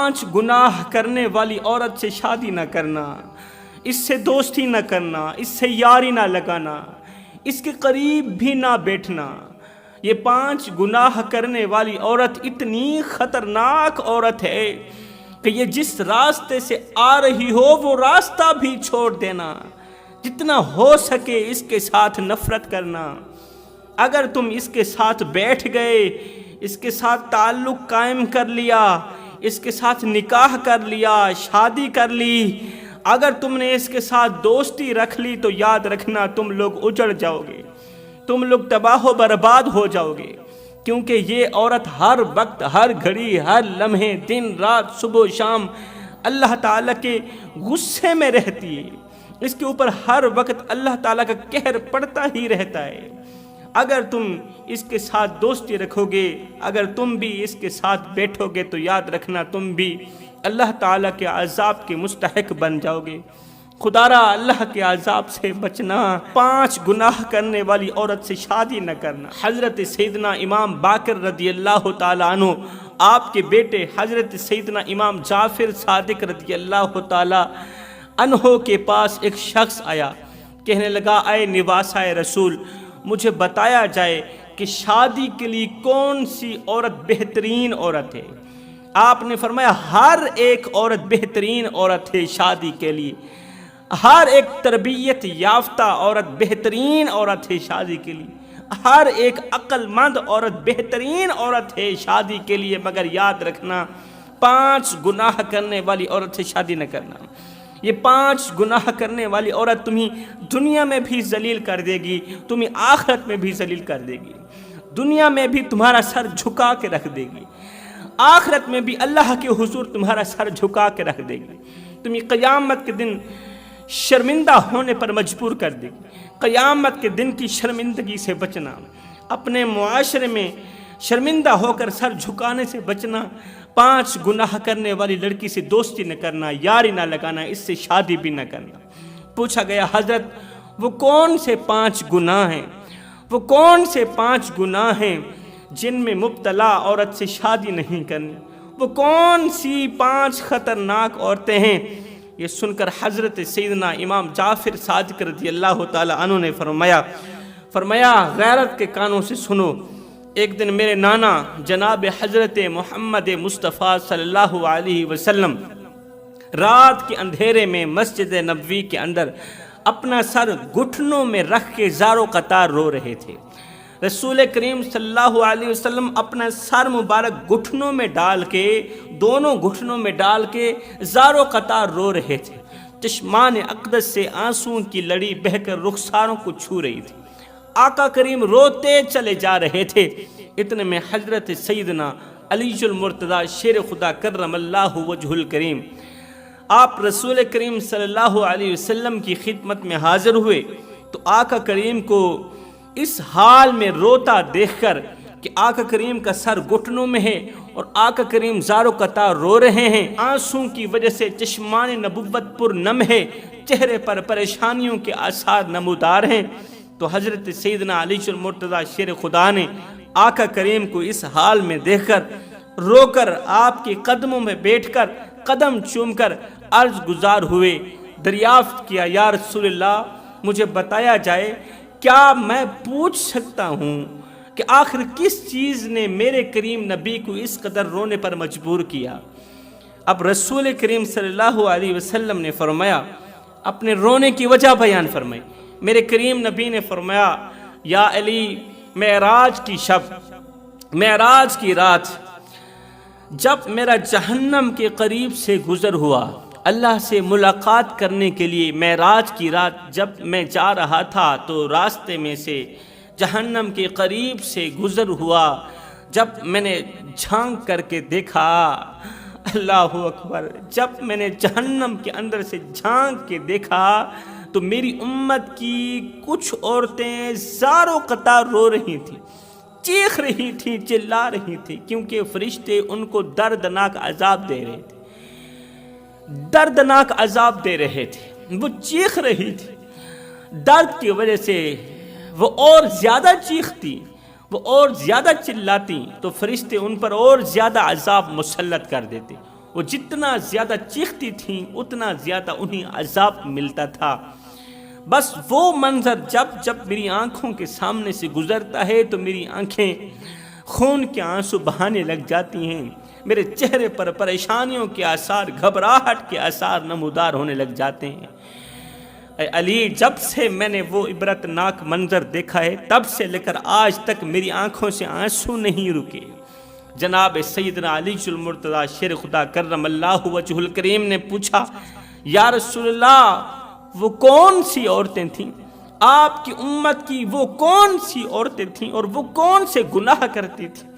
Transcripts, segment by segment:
5 گناہ کرنے والی عورت سے شادی نہ کرنا، اس سے دوستی نہ کرنا، اس سے یاری نہ لگانا، اس کے قریب بھی نہ بیٹھنا۔ یہ 5 گناہ کرنے والی عورت اتنی خطرناک عورت ہے کہ یہ جس راستے سے آ رہی ہو وہ راستہ بھی چھوڑ دینا، جتنا ہو سکے اس کے ساتھ نفرت کرنا۔ اگر تم اس کے ساتھ بیٹھ گئے، اس کے ساتھ تعلق قائم کر لیا، اس کے ساتھ نکاح کر لیا، شادی کر لی، اگر تم نے اس کے ساتھ دوستی رکھ لی تو یاد رکھنا تم لوگ اجڑ جاؤ گے، تم لوگ تباہ و برباد ہو جاؤ گے، کیونکہ یہ عورت ہر وقت، ہر گھڑی، ہر لمحے، دن رات، صبح و شام اللہ تعالیٰ کے غصے میں رہتی ہے۔ اس کے اوپر ہر وقت اللہ تعالیٰ کا قہر پڑتا ہی رہتا ہے۔ اگر تم اس کے ساتھ دوستی رکھو گے، اگر تم بھی اس کے ساتھ بیٹھو گے تو یاد رکھنا تم بھی اللہ تعالیٰ کے عذاب کے مستحق بن جاؤ گے۔ خدا را اللہ کے عذاب سے بچنا۔ 5 گناہ کرنے والی عورت سے شادی نہ کرنا۔ حضرت سیدنا امام باقر رضی اللہ تعالیٰ عنہ، آپ کے بیٹے حضرت سیدنا امام جعفر صادق رضی اللہ تعالیٰ عنہ کے پاس ایک شخص آیا، کہنے لگا اے نواسۂ رسول، مجھے بتایا جائے کہ شادی کے لیے کون سی عورت بہترین عورت ہے۔ آپ نے فرمایا ہر ایک عورت بہترین عورت ہے شادی کے لیے، ہر ایک تربیت یافتہ عورت بہترین عورت ہے شادی کے لیے، ہر ایک عقل مند عورت بہترین عورت ہے شادی کے لیے، مگر یاد رکھنا 5 گناہ کرنے والی عورت سے شادی نہ کرنا۔ یہ 5 گناہ کرنے والی عورت تمہیں دنیا میں بھی ذلیل کر دے گی، تمہیں آخرت میں بھی ذلیل کر دے گی۔ دنیا میں بھی تمہارا سر جھکا کے رکھ دے گی، آخرت میں بھی اللہ کے حضور تمہارا سر جھکا کے رکھ دے گی، تمہیں قیامت کے دن شرمندہ ہونے پر مجبور کر دے گی۔ قیامت کے دن کی شرمندگی سے بچنا، اپنے معاشرے میں شرمندہ ہو کر سر جھکانے سے بچنا۔ 5 گناہ کرنے والی لڑکی سے دوستی نہ کرنا، یاری نہ لگانا، اس سے شادی بھی نہ کرنا۔ پوچھا گیا حضرت وہ کون سے 5 گناہ ہیں، وہ کون سے 5 گناہ ہیں جن میں مبتلا عورت سے شادی نہیں کرنی، وہ کون سی 5 خطرناک عورتیں ہیں؟ یہ سن کر حضرت سیدنا امام جعفر صادق رضی اللہ تعالی عنہ نے فرمایا غیرت کے کانوں سے سنو۔ ایک دن میرے نانا جناب حضرت محمد مصطفیٰ صلی اللہ علیہ وسلم رات کے اندھیرے میں مسجد نبوی کے اندر اپنا سر گھٹنوں میں رکھ کے زاروں قطار رو رہے تھے۔ رسول کریم صلی اللہ علیہ وسلم اپنا سر مبارک گھٹنوں میں ڈال کے، دونوں گھٹنوں میں ڈال کے زاروں قطار رو رہے تھے۔ چشمان اقدس سے آنسوں کی لڑی بہہ کر رخساروں کو چھو رہی تھی۔ آقا کریم روتے چلے جا رہے تھے۔ اتنے میں حضرت سیدنا علی المرتضیٰ شیر خدا کرم اللہ وجہ الکریم، آپ رسول کریم صلی اللہ علیہ وسلم کی خدمت میں حاضر ہوئے تو آقا کریم کو اس حال میں روتا دیکھ کر کہ آقا کریم کا سر گھٹنوں میں ہے اور آقا کریم زاروں قطار رو رہے ہیں، آنسوں کی وجہ سے چشمان نبوت پر نم ہے، چہرے پر پریشانیوں کے آثار نمودار ہیں، تو حضرت سیدنا علی المرتضیٰ شیر خدا نے آقا کریم کو اس حال میں دیکھ کر رو کر آپ کے قدموں میں بیٹھ کر قدم چوم کر عرض گزار ہوئے، دریافت کیا یا رسول اللہ مجھے بتایا جائے، کیا میں پوچھ سکتا ہوں کہ آخر کس چیز نے میرے کریم نبی کو اس قدر رونے پر مجبور کیا؟ اب رسول کریم صلی اللہ علیہ وسلم نے فرمایا، اپنے رونے کی وجہ بیان فرمائی۔ میرے کریم نبی نے فرمایا یا علی، معراج کی شب، معراج کی رات جب میرا جہنم کے قریب سے گزر ہوا، اللہ سے ملاقات کرنے کے لیے معراج کی رات جب میں جا رہا تھا تو راستے میں سے جہنم کے قریب سے گزر ہوا، جب میں نے جھانک کر کے دیکھا، اللہ اکبر، جب میں نے جہنم کے اندر سے جھانک کے دیکھا تو میری امت کی کچھ عورتیں زاروں قطار رو رہی تھیں، چیخ رہی تھیں، چلا رہی تھیں، کیونکہ فرشتے ان کو دردناک عذاب دے رہے تھے، دردناک عذاب دے رہے تھے، وہ چیخ رہی تھی، درد کی وجہ سے وہ اور زیادہ چیختی، وہ اور زیادہ چلاتی تو فرشتے ان پر اور زیادہ عذاب مسلط کر دیتے، وہ جتنا زیادہ چیختی تھیں اتنا زیادہ انہیں عذاب ملتا تھا۔ بس وہ منظر جب میری آنکھوں کے سامنے سے گزرتا ہے تو میری آنکھیں خون کے آنسو بہانے لگ جاتی ہیں، میرے چہرے پر پریشانیوں کے آثار، گھبراہٹ کے آثار نمودار ہونے لگ جاتے ہیں۔ اے علی، جب سے میں نے وہ عبرت ناک منظر دیکھا ہے تب سے لے کر آج تک میری آنکھوں سے آنسو نہیں رکے۔ جناب سیدنا علی المرتضیٰ شیر خدا کرم اللہ وجہ الکریم نے پوچھا، یا رسول اللہ، وہ کون سی عورتیں تھیں؟ آپ کی امت کی وہ کون سی عورتیں تھیں اور وہ کون سے گناہ کرتی تھیں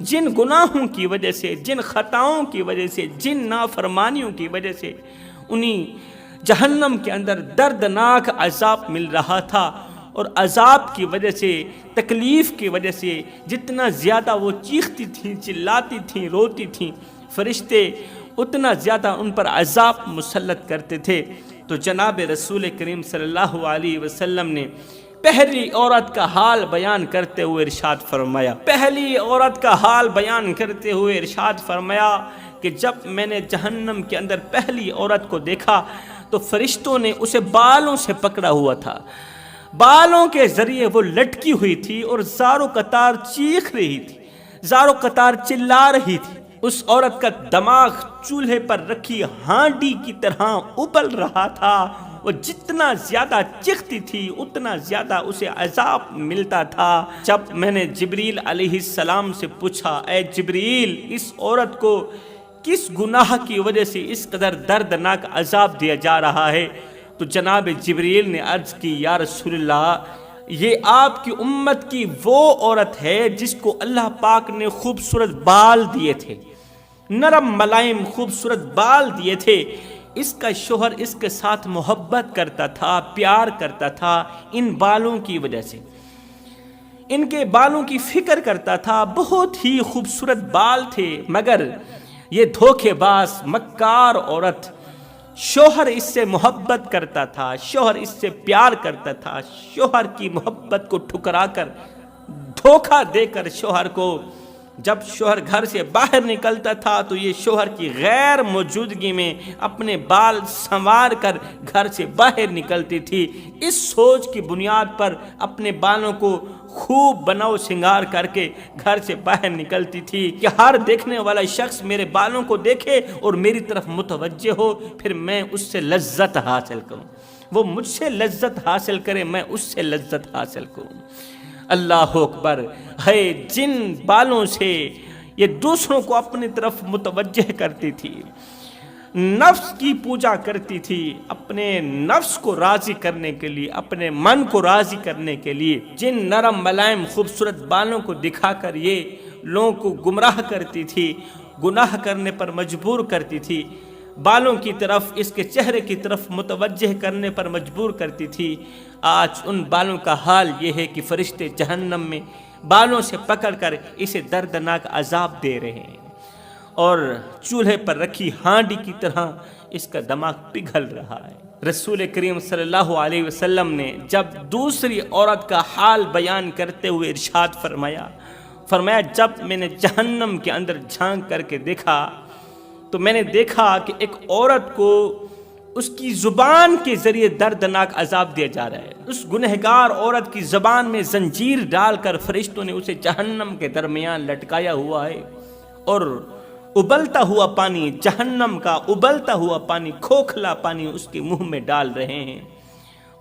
جن گناہوں کی وجہ سے، جن خطاؤں کی وجہ سے، جن نافرمانیوں کی وجہ سے انہیں جہنم کے اندر دردناک عذاب مل رہا تھا، اور عذاب کی وجہ سے، تکلیف کی وجہ سے جتنا زیادہ وہ چیختی تھیں، چلاتی تھیں، روتی تھیں، فرشتے اتنا زیادہ ان پر عذاب مسلط کرتے تھے۔ تو جناب رسول کریم صلی اللہ علیہ وسلم نے پہلی عورت کا حال بیان کرتے ہوئے ارشاد فرمایا، پہلی عورت کا حال بیان کرتے ہوئے ارشاد فرمایا کہ جب میں نے جہنم کے اندر پہلی عورت کو دیکھا تو فرشتوں نے اسے بالوں سے پکڑا ہوا تھا، بالوں کے ذریعے وہ لٹکی ہوئی تھی اور زارو قطار چیخ رہی تھی، زارو قطار چلا رہی تھی۔ اس عورت کا دماغ چولہے پر رکھی ہانڈی کی طرح ابل رہا تھا، وہ جتنا زیادہ چیختی تھی اتنا زیادہ اسے عذاب ملتا تھا۔ جب میں نے جبریل علیہ السلام سے پوچھا، اے جبریل، اس عورت کو کس گناہ کی وجہ سے اس قدر دردناک عذاب دیا جا رہا ہے؟ تو جناب جبریل نے عرض کی، یا رسول اللہ، یہ آپ کی امت کی وہ عورت ہے جس کو اللہ پاک نے خوبصورت بال دیے تھے، نرم ملائم خوبصورت بال دیے تھے۔ اس کا شوہر اس کے ساتھ محبت کرتا تھا، پیار کرتا تھا، ان بالوں کی وجہ سے، ان کے بالوں کی فکر کرتا تھا، بہت ہی خوبصورت بال تھے، مگر یہ دھوکے باز مکار عورت، شوہر اس سے محبت کرتا تھا، شوہر اس سے پیار کرتا تھا، شوہر کی محبت کو ٹھکرا کر، دھوکہ دے کر شوہر کو، جب شوہر گھر سے باہر نکلتا تھا تو یہ شوہر کی غیر موجودگی میں اپنے بال سنوار کر گھر سے باہر نکلتی تھی۔ اس سوچ کی بنیاد پر اپنے بالوں کو خوب بناؤ سنگار کر کے گھر سے باہر نکلتی تھی کہ ہر دیکھنے والا شخص میرے بالوں کو دیکھے اور میری طرف متوجہ ہو، پھر میں اس سے لذت حاصل کروں، وہ مجھ سے لذت حاصل کرے، میں اس سے لذت حاصل کروں۔ اللہ اکبر! ہے جن بالوں سے یہ دوسروں کو اپنی طرف متوجہ کرتی تھی، نفس کی پوجا کرتی تھی، اپنے نفس کو راضی کرنے کے لیے، اپنے من کو راضی کرنے کے لیے، جن نرم ملائم خوبصورت بالوں کو دکھا کر یہ لوگوں کو گمراہ کرتی تھی، گناہ کرنے پر مجبور کرتی تھی، بالوں کی طرف، اس کے چہرے کی طرف متوجہ کرنے پر مجبور کرتی تھی، آج ان بالوں کا حال یہ ہے کہ فرشتے جہنم میں بالوں سے پکڑ کر اسے دردناک عذاب دے رہے ہیں، اور چولہے پر رکھی ہانڈی کی طرح اس کا دماغ پگھل رہا ہے۔ رسول کریم صلی اللہ علیہ وسلم نے جب دوسری عورت کا حال بیان کرتے ہوئے ارشاد فرمایا جب میں نے جہنم کے اندر جھانک کر کے دیکھا تو میں نے دیکھا کہ ایک عورت کو اس کی زبان کے ذریعے دردناک عذاب دیا جا رہا ہے۔ اس گنہگار عورت کی زبان میں زنجیر ڈال کر فرشتوں نے اسے جہنم کے درمیان لٹکایا ہوا ہے، اور ابلتا ہوا پانی، جہنم کا ابلتا ہوا پانی، کھوکھلا پانی اس کے منہ میں ڈال رہے ہیں۔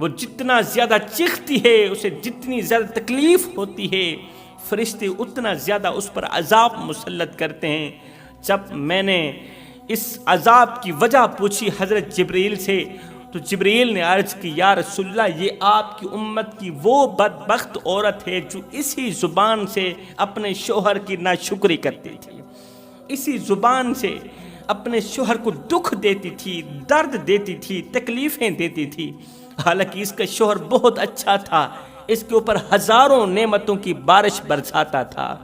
وہ جتنا زیادہ چیختی ہے، اسے جتنی زیادہ تکلیف ہوتی ہے، فرشتے اتنا زیادہ اس پر عذاب مسلط کرتے ہیں۔ جب میں نے اس عذاب کی وجہ پوچھی حضرت جبریل سے تو جبریل نے عرض کی، یا رسول اللہ، یہ آپ کی امت کی وہ بدبخت عورت ہے جو اسی زبان سے اپنے شوہر کی ناشکری کرتی تھی، اسی زبان سے اپنے شوہر کو دکھ دیتی تھی، درد دیتی تھی، تکلیفیں دیتی تھی، حالانکہ اس کا شوہر بہت اچھا تھا، اس کے اوپر ہزاروں نعمتوں کی بارش برساتا تھا،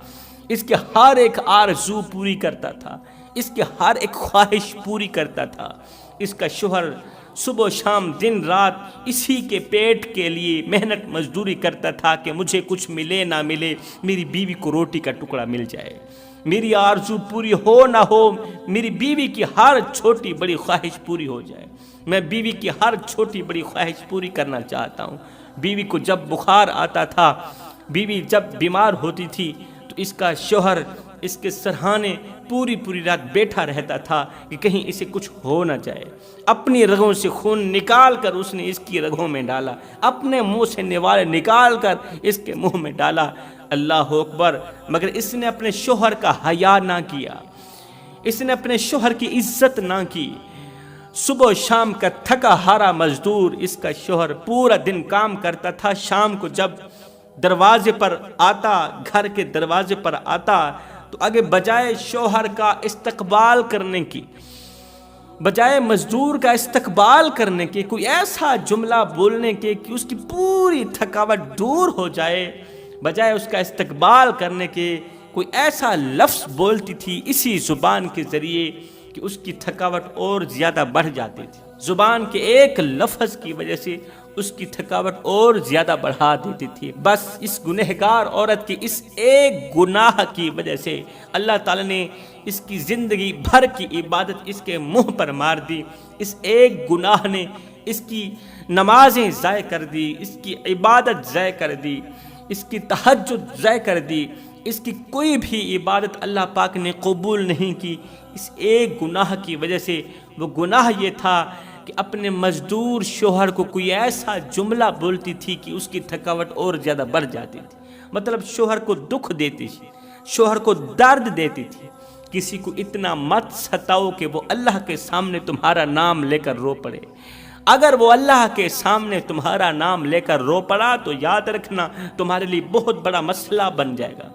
اس کے ہر ایک آرزو پوری کرتا تھا، اس کے ہر ایک خواہش پوری کرتا تھا۔ اس کا شوہر صبح و شام دن رات اسی کے پیٹ کے لیے محنت مزدوری کرتا تھا کہ مجھے کچھ ملے نہ ملے، میری بیوی کو روٹی کا ٹکڑا مل جائے، میری آرزو پوری ہو نہ ہو، میری بیوی کی ہر چھوٹی بڑی خواہش پوری ہو جائے۔ میں بیوی کی ہر چھوٹی بڑی خواہش پوری کرنا چاہتا ہوں۔ بیوی کو جب بخار آتا تھا، بیوی جب بیمار ہوتی تھی تو اس کا شوہر اس کے سرہانے پوری رات بیٹھا رہتا تھا کہ کہیں اسے کچھ ہو نہ جائے۔ اپنی رگوں سے خون نکال کر اس نے اس کی رگوں میں ڈالا، اپنے منہ سے نوالے نکال کر اس کے منہ میں ڈالا۔ اللہ اکبر! مگر اس نے اپنے شوہر کا حیا نہ کیا، اس نے اپنے شوہر کی عزت نہ کی۔ صبح و شام کا تھکا ہارا مزدور اس کا شوہر پورا دن کام کرتا تھا، شام کو جب دروازے پر آتا، گھر کے دروازے پر آتا تو اگے بجائے شوہر کا استقبال کرنے کی، بجائے مزدور کا استقبال کرنے کے، کوئی ایسا جملہ بولنے کے کہ اس کی پوری تھکاوٹ دور ہو جائے، بجائے اس کا استقبال کرنے کے کوئی ایسا لفظ بولتی تھی اسی زبان کے ذریعے کہ اس کی تھکاوٹ اور زیادہ بڑھ جاتی تھی۔ زبان کے ایک لفظ کی وجہ سے اس کی تھکاوٹ اور زیادہ بڑھا دیتی تھی۔ بس اس گنہگار عورت کی اس ایک گناہ کی وجہ سے اللہ تعالیٰ نے اس کی زندگی بھر کی عبادت اس کے منہ پر مار دی۔ اس ایک گناہ نے اس کی نمازیں ضائع کر دی، اس کی عبادت ضائع کر دی، اس کی تہجد ضائع کر دی، اس کی کوئی بھی عبادت اللہ پاک نے قبول نہیں کی۔ اس ایک گناہ کی وجہ سے، وہ گناہ یہ تھا کہ اپنے مزدور شوہر کو کوئی ایسا جملہ بولتی تھی کہ اس کی تھکاوٹ اور زیادہ بڑھ جاتی تھی۔ مطلب شوہر کو دکھ دیتی تھی، شوہر کو درد دیتی تھی۔ کسی کو اتنا مت ستاؤ کہ وہ اللہ کے سامنے تمہارا نام لے کر رو پڑے۔ اگر وہ اللہ کے سامنے تمہارا نام لے کر رو پڑا تو یاد رکھنا تمہارے لیے بہت بڑا مسئلہ بن جائے گا،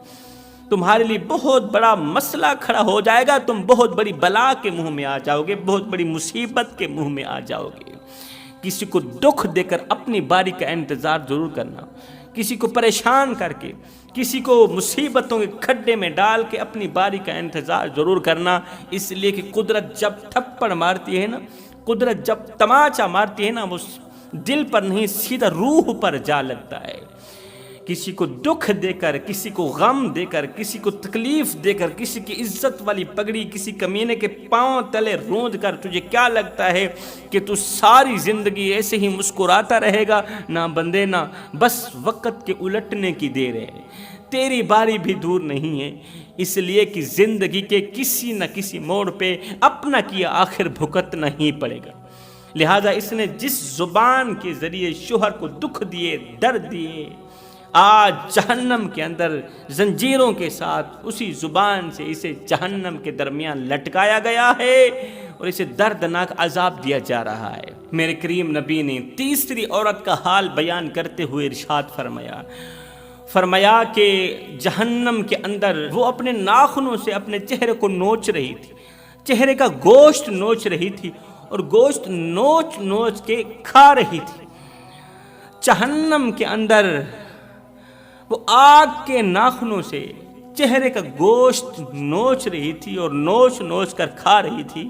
تمہارے لیے بہت بڑا مسئلہ کھڑا ہو جائے گا، تم بہت بڑی بلا کے منہ میں آ جاؤ گے، بہت بڑی مصیبت کے منہ میں آ جاؤ گے۔ کسی کو دکھ دے کر اپنی باری کا انتظار ضرور کرنا، کسی کو پریشان کر کے، کسی کو مصیبتوں کے کھڈے میں ڈال کے اپنی باری کا انتظار ضرور کرنا، اس لیے کہ قدرت جب تھپڑ مارتی ہے نا، قدرت جب تماچا مارتی ہے نا، وہ دل پر نہیں سیدھا روح پر جا لگتا ہے۔ کسی کو دکھ دے کر، کسی کو غم دے کر، کسی کو تکلیف دے کر، کسی کی عزت والی پگڑی کسی کمینے کے پاؤں تلے روند کر تجھے کیا لگتا ہے کہ تو ساری زندگی ایسے ہی مسکراتا رہے گا؟ نہ بندے نہ، بس وقت کے الٹنے کی دیر ہے، تیری باری بھی دور نہیں ہے، اس لیے کہ زندگی کے کسی نہ کسی موڑ پہ اپنا کیا آخر بھگتنا ہی پڑے گا۔ لہذا اس نے جس زبان کے ذریعے شوہر کو دکھ دیے، درد دیے، آج جہنم کے اندر زنجیروں کے ساتھ اسی زبان سے اسے جہنم کے درمیان لٹکایا گیا ہے اور اسے دردناک عذاب دیا جا رہا ہے۔ میرے کریم نبی نے تیسری عورت کا حال بیان کرتے ہوئے ارشاد فرمایا کہ جہنم کے اندر وہ اپنے ناخنوں سے اپنے چہرے کو نوچ رہی تھی، چہرے کا گوشت نوچ رہی تھی اور گوشت نوچ نوچ کے کھا رہی تھی۔ جہنم کے اندر وہ آگ کے ناخنوں سے چہرے کا گوشت نوچ رہی تھی اور نوچ نوچ کر کھا رہی تھی۔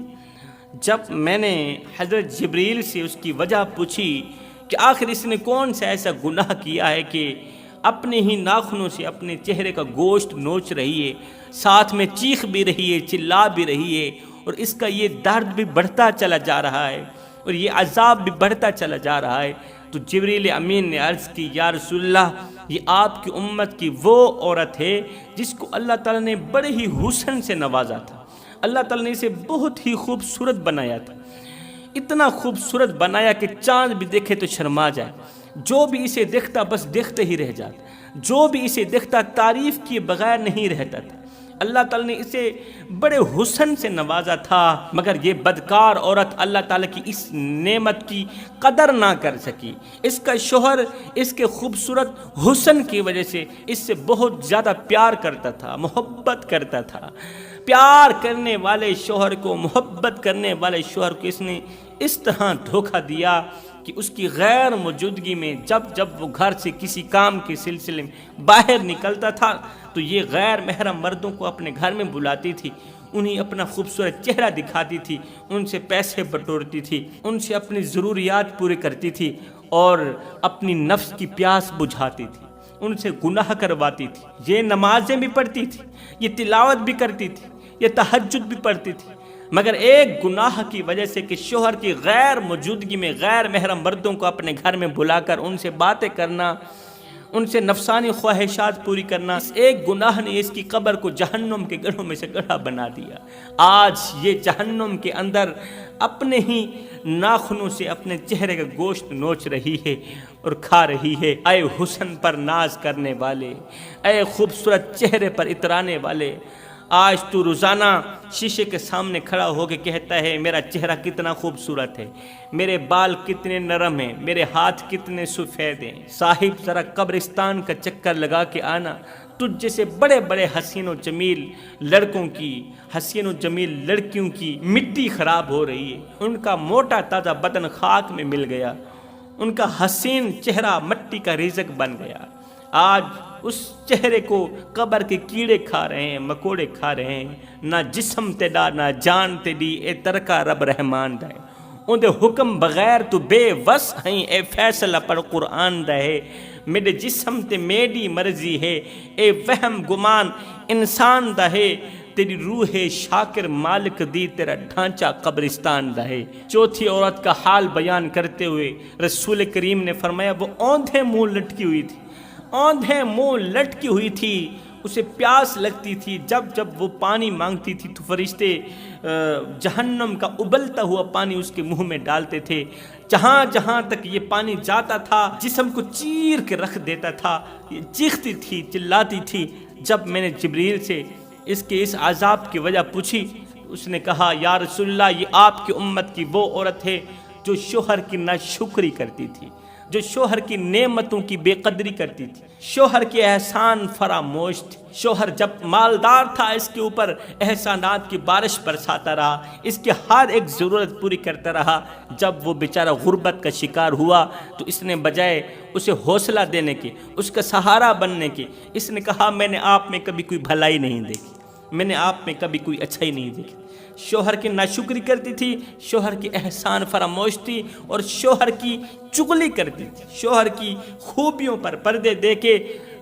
جب میں نے حضرت جبریل سے اس کی وجہ پوچھی کہ آخر اس نے کون سا ایسا گناہ کیا ہے کہ اپنے ہی ناخنوں سے اپنے چہرے کا گوشت نوچ رہی ہے، ساتھ میں چیخ بھی رہی ہے، چلا بھی رہی ہے، اور اس کا یہ درد بھی بڑھتا چلا جا رہا ہے اور یہ عذاب بھی بڑھتا چلا جا رہا ہے، تو جبریل امین نے عرض کی، یا رسول اللہ، یہ آپ کی امت کی وہ عورت ہے جس کو اللہ تعالیٰ نے بڑے ہی حسن سے نوازا تھا، اللہ تعالیٰ نے اسے بہت ہی خوبصورت بنایا تھا، اتنا خوبصورت بنایا کہ چاند بھی دیکھے تو شرما جائے، جو بھی اسے دیکھتا بس دیکھتے ہی رہ جاتا، جو بھی اسے دیکھتا تعریف کیے بغیر نہیں رہتا تھا۔ اللہ تعالیٰ نے اسے بڑے حسن سے نوازا تھا، مگر یہ بدکار عورت اللہ تعالیٰ کی اس نعمت کی قدر نہ کر سکی۔ اس کا شوہر اس کے خوبصورت حسن کی وجہ سے اس سے بہت زیادہ پیار کرتا تھا، محبت کرتا تھا۔ پیار کرنے والے شوہر کو، محبت کرنے والے شوہر کو اس نے اس طرح دھوکہ دیا کہ اس کی غیر موجودگی میں جب وہ گھر سے کسی کام کے سلسلے میں باہر نکلتا تھا تو یہ غیر محرم مردوں کو اپنے گھر میں بلاتی تھی، انہیں اپنا خوبصورت چہرہ دکھاتی تھی، ان سے پیسے بٹورتی تھی، ان سے اپنی ضروریات پورے کرتی تھی اور اپنی نفس کی پیاس بجھاتی تھی۔ ان سے گناہ کرواتی تھی، یہ نمازیں بھی پڑھتی تھی، یہ تلاوت بھی کرتی تھی، یہ تہجد بھی پڑھتی تھی، مگر ایک گناہ کی وجہ سے کہ شوہر کی غیر موجودگی میں غیر محرم مردوں کو اپنے گھر میں بلا کر ان سے باتیں کرنا، ان سے نفسانی خواہشات پوری کرنا، اس ایک گناہ نے اس کی قبر کو جہنم کے گڑھوں میں سے گڑھا بنا دیا۔ آج یہ جہنم کے اندر اپنے ہی ناخنوں سے اپنے چہرے کا گوشت نوچ رہی ہے اور کھا رہی ہے۔ اے حسن پر ناز کرنے والے، اے خوبصورت چہرے پر اترانے والے، آج تو روزانہ شیشے کے سامنے کھڑا ہو کے کہتا ہے میرا چہرہ کتنا خوبصورت ہے، میرے بال کتنے نرم ہیں، میرے ہاتھ کتنے سفید ہیں۔ صاحب ذرا قبرستان کا چکر لگا کے آنا، تجھ جیسے بڑے بڑے حسین و جمیل لڑکوں کی، حسین و جمیل لڑکیوں کی مٹی خراب ہو رہی ہے، ان کا موٹا تازہ بدن خاک میں مل گیا، ان کا حسین چہرہ مٹی کا رزق بن گیا۔ آج اس چہرے کو قبر کے کیڑے کھا رہے ہیں، مکوڑے کھا رہے ہیں۔ نہ جسم تیڈا نہ جان تیڈی، اے ترکا رب رحمان دے اندے حکم بغیر تو بے وس ہیں، اے فیصلہ پڑھ قرآن دے میرے جسم تے میری مرضی ہے، اے وہم گمان انسان دا ہے، تیری روح شاکر مالک دی تیرا ڈھانچہ قبرستان دا ہے۔ چوتھی عورت کا حال بیان کرتے ہوئے رسول کریم نے فرمایا وہ اوندھے منہ لٹکی ہوئی تھی، اوندھے منہ لٹکی ہوئی تھی، اسے پیاس لگتی تھی، جب جب وہ پانی مانگتی تھی تو فرشتے جہنم کا ابلتا ہوا پانی اس کے منہ میں ڈالتے تھے، جہاں جہاں تک یہ پانی جاتا تھا جسم کو چیر کے رکھ دیتا تھا، یہ چیختی تھی، چلاتی تھی۔ جب میں نے جبریل سے اس کے اس عذاب کی وجہ پوچھی، اس نے کہا یا رسول اللہ یہ آپ کی امت کی وہ عورت ہے جو شوہر کی ناشکری کرتی تھی، جو شوہر کی نعمتوں کی بے قدری کرتی تھی، شوہر کے احسان فراموش تھی۔ شوہر جب مالدار تھا اس کے اوپر احسانات کی بارش برساتا رہا، اس کی ہر ایک ضرورت پوری کرتا رہا۔ جب وہ بیچارہ غربت کا شکار ہوا تو اس نے بجائے اسے حوصلہ دینے کے، اس کا سہارا بننے کے، اس نے کہا میں نے آپ میں کبھی کوئی بھلائی نہیں دیکھی، میں نے آپ میں کبھی کوئی اچھائی نہیں دیکھی۔ شوہر کی ناشکری کرتی تھی، شوہر کی احسان فراموش تھی اور شوہر کی چغلی کرتی تھی، شوہر کی خوبیوں پر پردے دے کے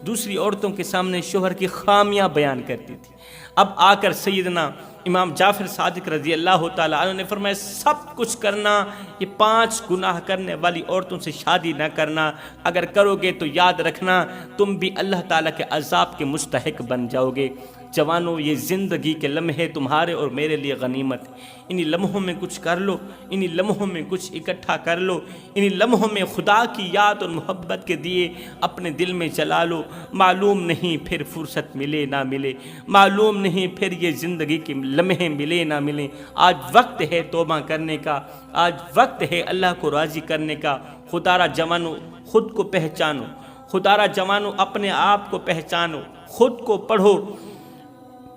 دوسری عورتوں کے سامنے شوہر کی خامیاں بیان کرتی تھی۔ اب آ کر سیدنا امام جعفر صادق رضی اللہ تعالیٰ عنہ نے فرمایا سب کچھ کرنا، یہ 5 گناہ کرنے والی عورتوں سے شادی نہ کرنا، اگر کرو گے تو یاد رکھنا تم بھی اللہ تعالیٰ کے عذاب کے مستحق بن جاؤ گے۔ جوانوں یہ زندگی کے لمحے تمہارے اور میرے لیے غنیمت ہے، انہی لمحوں میں کچھ کر لو، انہی لمحوں میں کچھ اکٹھا کر لو، انہی لمحوں میں خدا کی یاد اور محبت کے دیے اپنے دل میں جلا لو۔ معلوم نہیں پھر فرصت ملے نہ ملے، معلوم نہیں پھر یہ زندگی کے لمحے ملے نہ ملیں۔ آج وقت ہے توبہ کرنے کا، آج وقت ہے اللہ کو راضی کرنے کا۔ خدا را جوانو خود کو پہچانو، خدا را جوانو اپنے آپ کو پہچانو، خود کو پڑھو،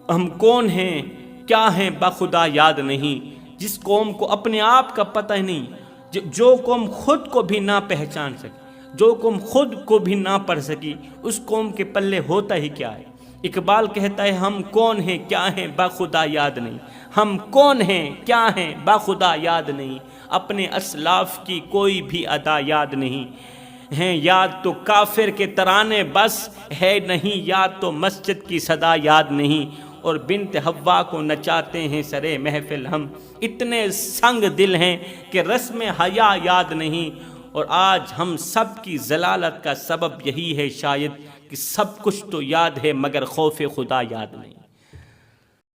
ہم کون ہیں کیا ہیں بخدا یاد نہیں۔ جس قوم کو اپنے آپ کا پتہ نہیں، جو قوم خود کو بھی نہ پہچان سکی، جو قوم خود کو بھی نہ پڑھ سکی، اس قوم کے پلے ہوتا ہی کیا ہے۔ اقبال کہتا ہے ہم کون ہیں کیا ہیں بخدا یاد نہیں، ہم کون ہیں کیا ہیں بخدا یاد نہیں، اپنے اسلاف کی کوئی بھی ادا یاد نہیں، ہیں یاد تو کافر کے ترانے بس، ہے نہیں یاد تو مسجد کی صدا یاد نہیں، اور بنت حوا کو نچاتے ہیں سرے محفل ہم، اتنے سنگ دل ہیں کہ رسم حیا یاد نہیں۔ اور آج ہم سب کی ضلالت کا سبب یہی ہے شاید کہ سب کچھ تو یاد ہے مگر خوف خدا یاد نہیں۔